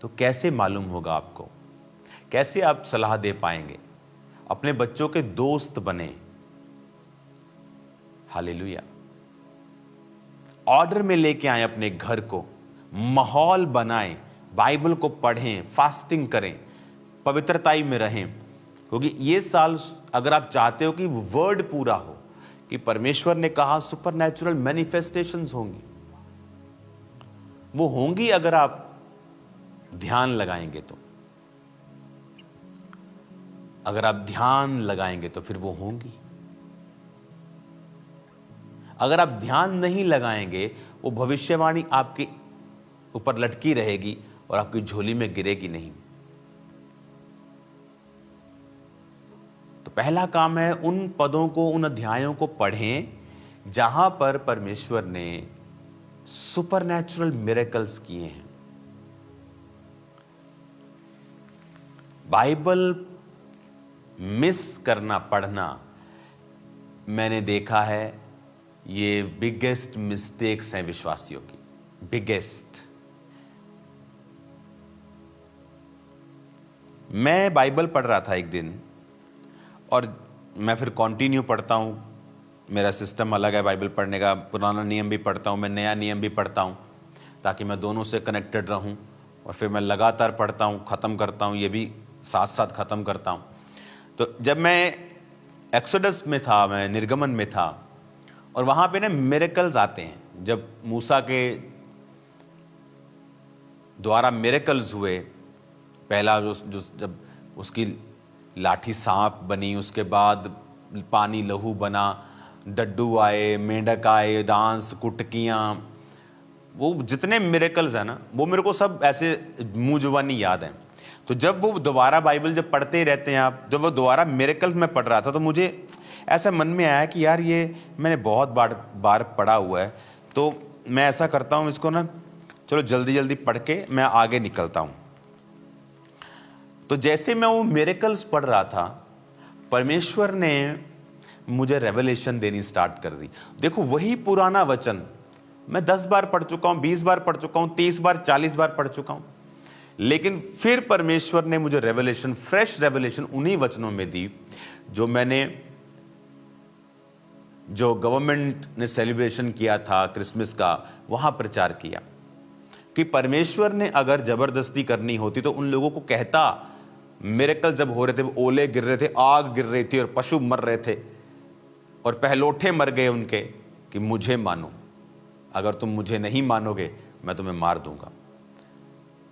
तो कैसे मालूम होगा आपको? कैसे आप सलाह दे पाएंगे? अपने बच्चों के दोस्त बने। हालेलुया। ऑर्डर में लेके आए अपने घर को, माहौल बनाएं, बाइबल को पढ़ें, फास्टिंग करें, पवित्रताई में रहें। क्योंकि ये साल अगर आप चाहते हो कि वर्ड पूरा हो, कि परमेश्वर ने कहा सुपरनैचुरल मैनिफेस्टेशंस होंगी, वो होंगी अगर आप ध्यान लगाएंगे तो। अगर आप ध्यान लगाएंगे तो फिर वो होंगी। अगर आप ध्यान नहीं लगाएंगे, वो भविष्यवाणी आपके ऊपर लटकी रहेगी और आपकी झोली में गिरेगी नहीं। तो पहला काम है, उन पदों को, उन अध्यायों को पढ़ें जहां पर परमेश्वर ने सुपरनैचुरल मिरेकल्स किए हैं। बाइबल मिस करना, पढ़ना, मैंने देखा है ये बिगेस्ट मिस्टेक्स हैं विश्वासियों की, बिगेस्ट। मैं बाइबल पढ़ रहा था एक दिन, और मैं फिर कंटिन्यू पढ़ता हूं। मेरा सिस्टम अलग है बाइबल पढ़ने का, पुराना नियम भी पढ़ता हूं मैं, नया नियम भी पढ़ता हूं, ताकि मैं दोनों से कनेक्टेड रहूं। और फिर मैं लगातार पढ़ता हूं, ख़त्म करता हूं, ये भी साथ साथ ख़त्म करता हूं। तो जब मैं एक्सोडस में था, मैं निर्गमन में था, और वहाँ पे ना मिरेकल्स आते हैं। जब मूसा के द्वारा मिरेकल्स हुए, पहला जो जब उसकी लाठी सांप बनी, उसके बाद पानी लहू बना, डड्डू आए, मेंढक आए, डांस, कुटकियाँ, वो जितने मिरेकल्स हैं ना, वो मेरे को सब ऐसे मुँह जुबानी याद हैं। तो जब वो दोबारा बाइबल जब पढ़ते ही रहते हैं आप, जब वो दोबारा मिरेकल्स में पढ़ रहा था, तो मुझे ऐसा मन में आया कि यार ये मैंने बहुत बार पढ़ा हुआ है, तो मैं ऐसा करता हूँ, इसको ना चलो जल्दी जल्दी पढ़ के मैं आगे निकलता हूँ। तो जैसे मैं वो मिरेकल्स पढ़ रहा था, परमेश्वर ने मुझे रेवलेशन देनी स्टार्ट कर दी। देखो, वही पुराना वचन मैं 10 बार पढ़ चुका हूँ, 20 बार पढ़ चुका हूँ, 30 बार, 40 बार पढ़ चुका हूँ, लेकिन फिर परमेश्वर ने मुझे रेवलेशन, फ्रेश रेवलेशन उन्हीं वचनों में दी जो गवर्नमेंट ने सेलिब्रेशन किया था क्रिसमस का, वहां प्रचार किया कि परमेश्वर ने अगर जबरदस्ती करनी होती तो उन लोगों को कहता। मिरेकल जब हो रहे थे, ओले गिर रहे थे, आग गिर रही थी, और पशु मर रहे थे, और पहलोठे मर गए उनके, कि मुझे मानो, अगर तुम मुझे नहीं मानोगे मैं तुम्हें मार दूंगा।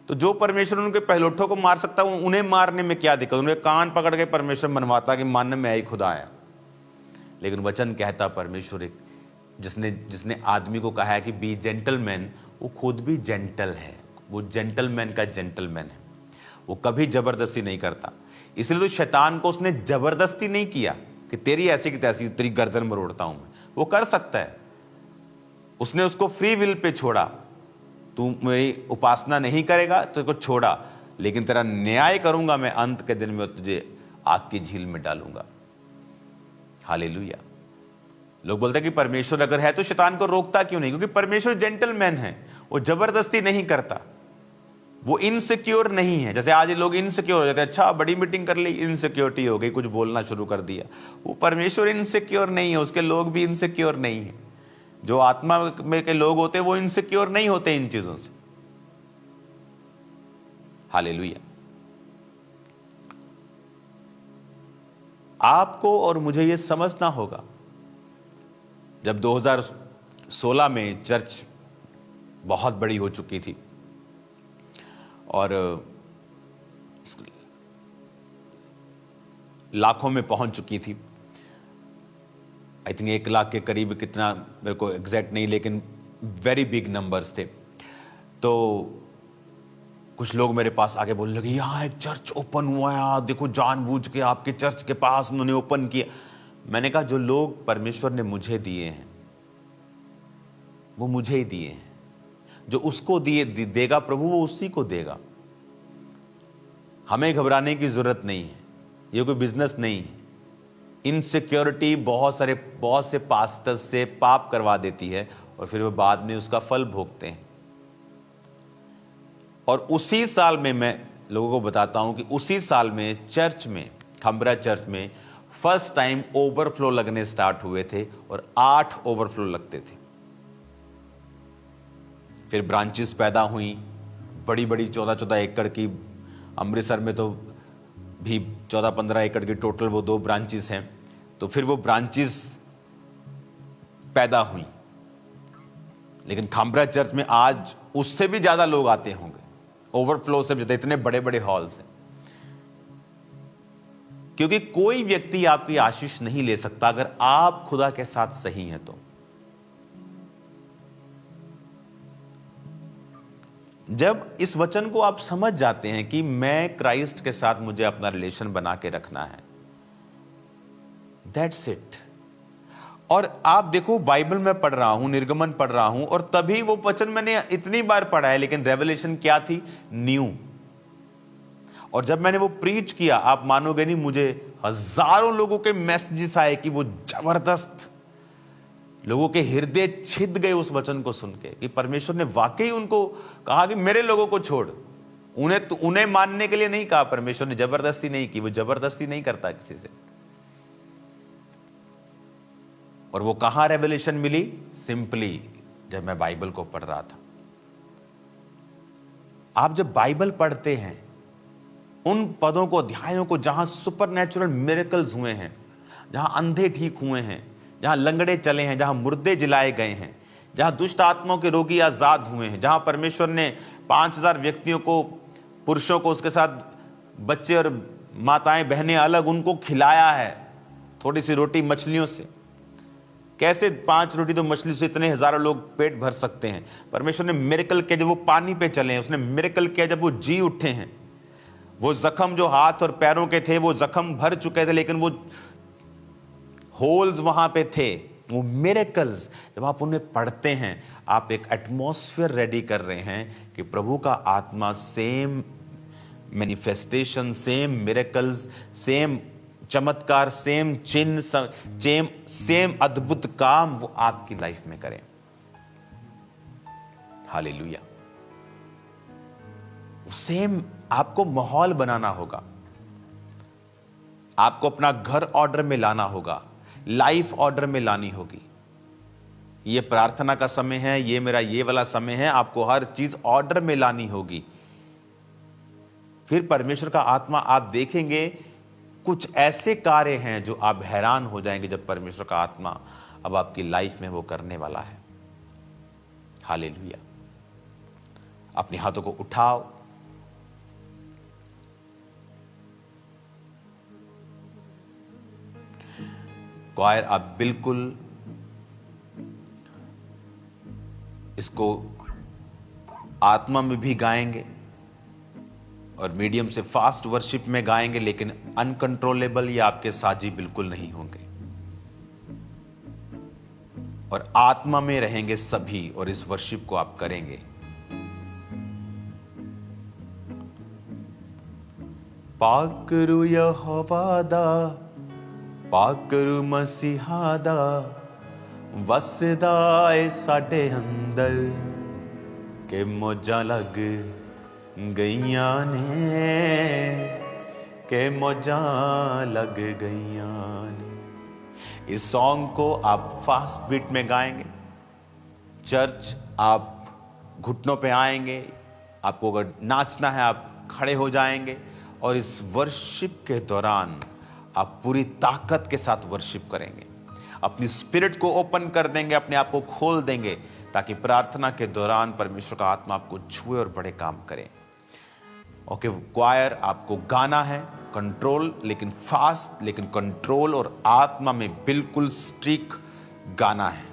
तो जो परमेश्वर उनके पहलोठों को मार सकता है, उन्हें मारने में क्या दिक्कत? उन्हें कान पकड़ के परमेश्वर मनवाता कि मान मैं ही खुदा आया। लेकिन वचन कहता परमेश्वर एक जिसने जिसने आदमी को कहा है कि बी जेंटलमैन, वो खुद भी जेंटल है। वो जेंटलमैन का जेंटलमैन है, वो कभी जबरदस्ती नहीं करता। इसलिए तो शैतान को उसने जबरदस्ती नहीं किया कि तेरी ऐसी की तैसी तेरी गर्दन मरोड़ता हूं मैं। वो कर सकता है, उसने उसको फ्री विल पे छोड़ा। तू मेरी उपासना नहीं करेगा तो इसको छोड़ा, लेकिन तेरा न्याय करूंगा मैं, अंत के दिन में तुझे आग की झील में डालूंगा। हालेलुया। लोग बोलते हैं कि परमेश्वर अगर है तो शैतान को रोकता क्यों नहीं? क्योंकि परमेश्वर जेंटलमैन है, वो जबरदस्ती नहीं करता, वो इनसिक्योर नहीं है। जैसे आज लोग इनसिक्योर हो जाते हैं, अच्छा बड़ी मीटिंग कर ली, इनसिक्योरिटी हो गई, कुछ बोलना शुरू कर दिया। वो परमेश्वर इनसिक्योर नहीं है, उसके लोग भी इनसिक्योर नहीं है। जो आत्मा में के लोग होते हैं वो इनसिक्योर नहीं होते इन चीजों से। हालेलुया। आपको और मुझे ये समझना होगा, जब 2016 में चर्च बहुत बड़ी हो चुकी थी और लाखों में पहुंच चुकी थी, आई थिंक 1 लाख के करीब, कितना मेरे को एग्जैक्ट नहीं, लेकिन वेरी बिग नंबर्स थे। तो कुछ लोग मेरे पास आके बोलने लगे, यहाँ एक चर्च ओपन हुआ है, आप देखो जानबूझ के आपके चर्च के पास उन्होंने ओपन किया। मैंने कहा जो लोग परमेश्वर ने मुझे दिए हैं वो मुझे ही दिए हैं, जो उसको देगा प्रभु वो उसी को देगा। हमें घबराने की जरूरत नहीं है, ये कोई बिजनेस नहीं है। इनसिक्योरिटी बहुत से पास्टर्स से पाप करवा देती है और फिर वो बाद में उसका फल भोगते हैं। और उसी साल में मैं लोगों को बताता हूं कि उसी साल में चर्च में, खंबरा चर्च में फर्स्ट टाइम ओवरफ्लो लगने स्टार्ट हुए थे और 8 ओवरफ्लो लगते थे। फिर ब्रांचेस पैदा हुई, बड़ी बड़ी 14-14 एकड़ की, अमृतसर में तो भी 14-15 एकड़ की टोटल वो 2 ब्रांचेस हैं। तो फिर वो ब्रांचेस पैदा हुई, लेकिन खंबरा चर्च में आज उससे भी ज्यादा लोग आते होंगे, ओवरफ्लो से ज्यादा, इतने बड़े बड़े हॉल्स हैं। क्योंकि कोई व्यक्ति आपकी आशीष नहीं ले सकता अगर आप खुदा के साथ सही हैं। तो जब इस वचन को आप समझ जाते हैं कि मैं क्राइस्ट के साथ मुझे अपना रिलेशन बना के रखना है, दैट्स इट। और आप देखो, बाइबल में पढ़ रहा हूं, निर्गमन पढ़ रहा हूं, और तभी वो वचन मैंने इतनी बार पढ़ा है, लेकिन रेवलेशन क्या थी? न्यू। और जब मैंने वो प्रीच किया, आप मानोगे नहीं, मुझे हजारों लोगों के मैसेजेस आए कि वो जबरदस्त, लोगों के हृदय छिद गए उस वचन को सुन के कि परमेश्वर ने वाकई उनको कहा कि मेरे लोगों को छोड़। उन्हें मानने के लिए नहीं कहा, परमेश्वर ने जबरदस्ती नहीं की, वो जबरदस्ती नहीं करता किसी से। और वो कहां रेवलेशन मिली? सिंपली जब मैं बाइबल को पढ़ रहा था। आप जब बाइबल पढ़ते हैं, उन पदों को, अध्यायों को, जहां सुपरनैचुरल मिरेकल्स हुए हैं, जहां अंधे ठीक हुए हैं, जहां लंगड़े चले हैं, जहां मुर्दे जिलाए गए हैं, जहां दुष्ट आत्माओं के रोगी आजाद हुए हैं, जहां परमेश्वर ने 5000 व्यक्तियों को, पुरुषों को, उसके साथ बच्चे और माताएं बहनें अलग, उनको खिलाया है थोड़ी सी रोटी मछलियों से। कैसे 5 रोटी तो मछली से इतने हजारों लोग पेट भर सकते हैं? परमेश्वर ने मिरेकल किया जब वो पानी पे चले हैं, उसने मिरेकल किया जब वो जी उठे हैं। वो जख्म जो हाथ और पैरों के थे, वो जख्म भर चुके थे, लेकिन वो होल्स वहां पे थे, वो मिरेकल्स। जब आप उन्हें पढ़ते हैं, आप एक एटमॉस्फेयर रेडी कर रहे हैं कि प्रभु का आत्मा same manifestation, same miracles, same चमत्कार, सेम चिन्ह, सेम अद्भुत काम वो आपकी लाइफ में करें। हालेलुया। सेम आपको माहौल बनाना होगा, आपको अपना घर ऑर्डर में लाना होगा, लाइफ ऑर्डर में लानी होगी। ये प्रार्थना का समय है, ये मेरा ये वाला समय है, आपको हर चीज ऑर्डर में लानी होगी। फिर परमेश्वर का आत्मा, आप देखेंगे कुछ ऐसे कार्य हैं जो आप हैरान हो जाएंगे जब परमेश्वर का आत्मा अब आपकी लाइफ में वो करने वाला है। हालेलुया। अपने हाथों को उठाओ, क्वायर आप बिल्कुल इसको आत्मा में भी गाएंगे और मीडियम से फास्ट वर्शिप में गाएंगे, लेकिन अनकंट्रोलेबल ये आपके साजी बिल्कुल नहीं होंगे और आत्मा में रहेंगे सभी और इस वर्शिप को आप करेंगे। पाकरू यहोवा दा, पाकरू मसीहा दा, वसदा ए साडे अंदर के मौजां लग गईयां ने, के मौजां लग गईयां ने। इस सॉन्ग को आप फास्ट बीट में गाएंगे। चर्च आप घुटनों पे आएंगे, आपको अगर नाचना है आप खड़े हो जाएंगे और इस वर्शिप के दौरान आप पूरी ताकत के साथ वर्शिप करेंगे। अपनी स्पिरिट को ओपन कर देंगे, अपने आप को खोल देंगे ताकि प्रार्थना के दौरान परमेश्वर का आत्मा आपको छुए और बड़े काम करे। ओके क्वायर, आपको गाना है कंट्रोल, लेकिन फास्ट, लेकिन कंट्रोल और आत्मा में बिल्कुल स्ट्रिक गाना है।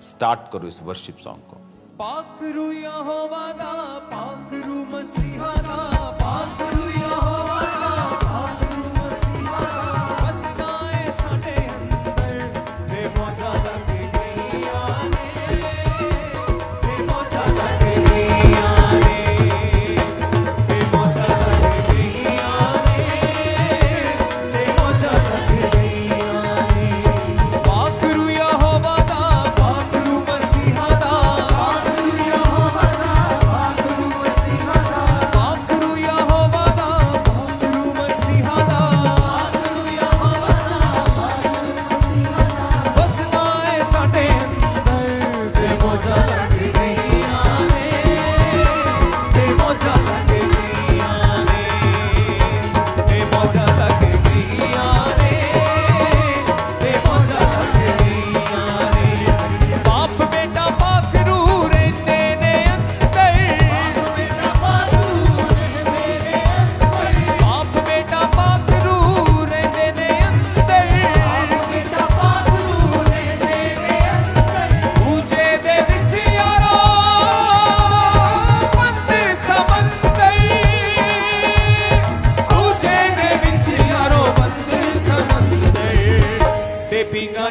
स्टार्ट करो इस वर्शिप सॉन्ग को। पाकरू यहोवा दा, पाकरू मसीहा दा, पाकरू यहोवा दा, पाकरू मसीहा दा, वसदा ए साडे अंदर ते मौजां लग गईयां ने, ते मौजां लग गईयां ने, ते मौजां लग गईयां ने, ते मौजां लग गईयां ने। पाकरू यहोवा दा, पाकरू मसीहा दा,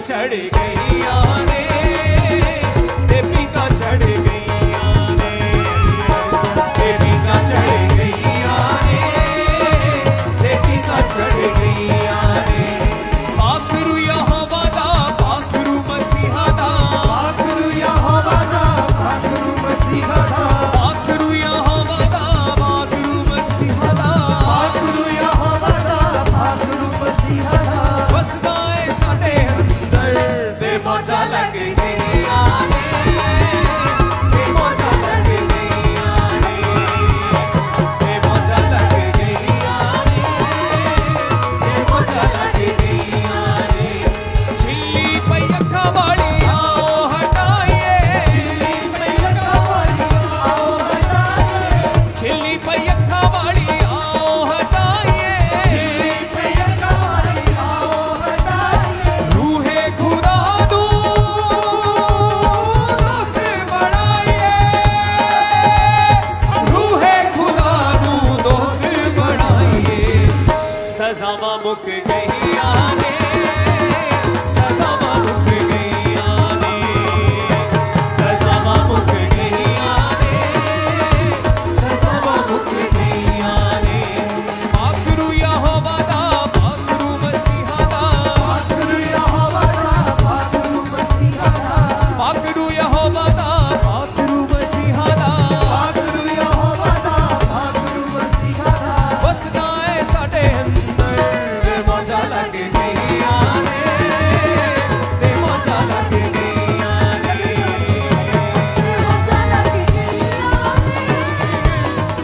चढ़ गईयां ने, ते पींगा चढ़ गईयां ने, ते पींगा चढ़ गईयां ने, ते पींगा चढ़ गईयां ने। पाकरू यहोवा दा, पाकरू मसीहा दा, पाकरू यहोवा दा, पाकरू मसीहा दा, पाकरू यहोवा दा, पाकरू मसीहा दा, पाकरू यहोवा दा, पाकरू मसीहा दा, वसदा ए साडे ते मौजां लग गईयां ने, ते मौजां लग गईयां ने, ते मौजां लग गईयां ने, ते मौजां लग गईयां ने। छिल्ली पई अखां वालियां ओ हटाइए, छिल्ली पई अखां वालियां ओ हटाइए, छिल्ली पई अखां वालियां ओ हटाइए, छिल्ली पई अखां वालियां ओ हटाइए। रूहे खुदा सजावां मुक गईयां ने, सजावां मुक गईयां ने, सजावां मुक गईयां ने, सजावां मुक गईयां ने। पाकरू यहोवा दा, पाकरू मसीहा दा, पाकरू यहोवा दा, पाकरू मसीहा दा, पाकरू यहोवा दा, पाकरू मसीहा दा, पाकरू यहोवा दा, पाकरू मसीहा दा, वसदा ए साडे मौजां लग गईयां ने, ते मौजां लग गईयां ने, ते मौजां लग गईयां ने,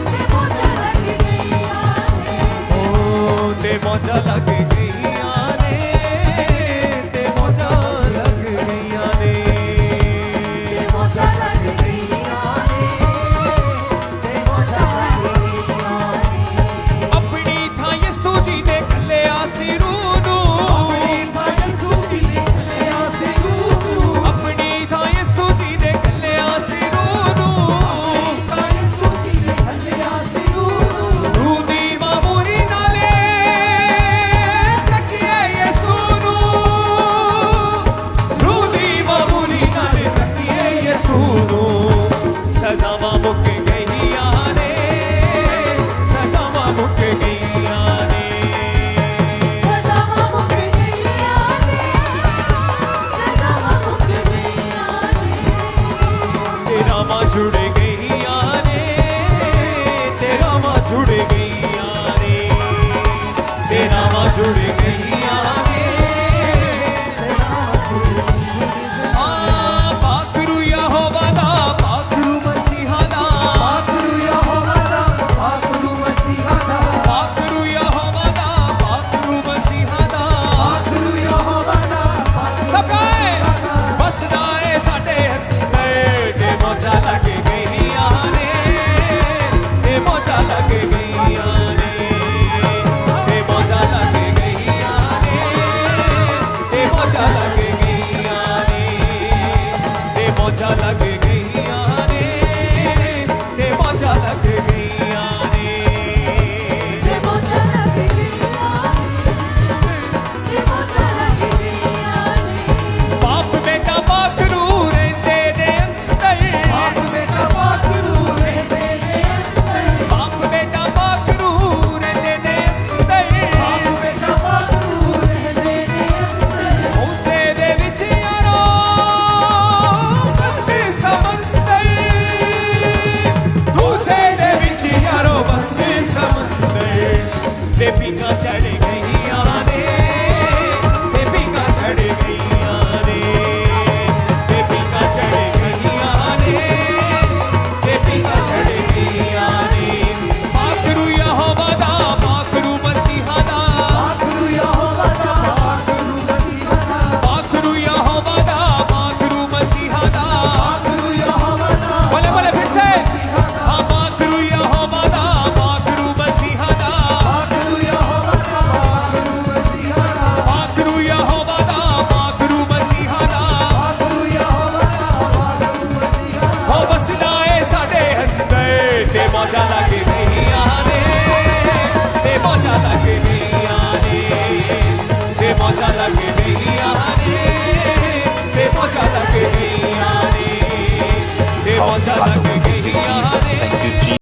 ते मौजां लग गईयां ने, ओ ते मौजां लग गईयां ने, ते मौजां लग गईयां ने, ते मौजां लग गईयां ने, ते मौजां लग गईयां ने। अपनी थां यसू जी ने घल्लिया सी रूह नूं, अपनी थां यसू जी ने ते बिना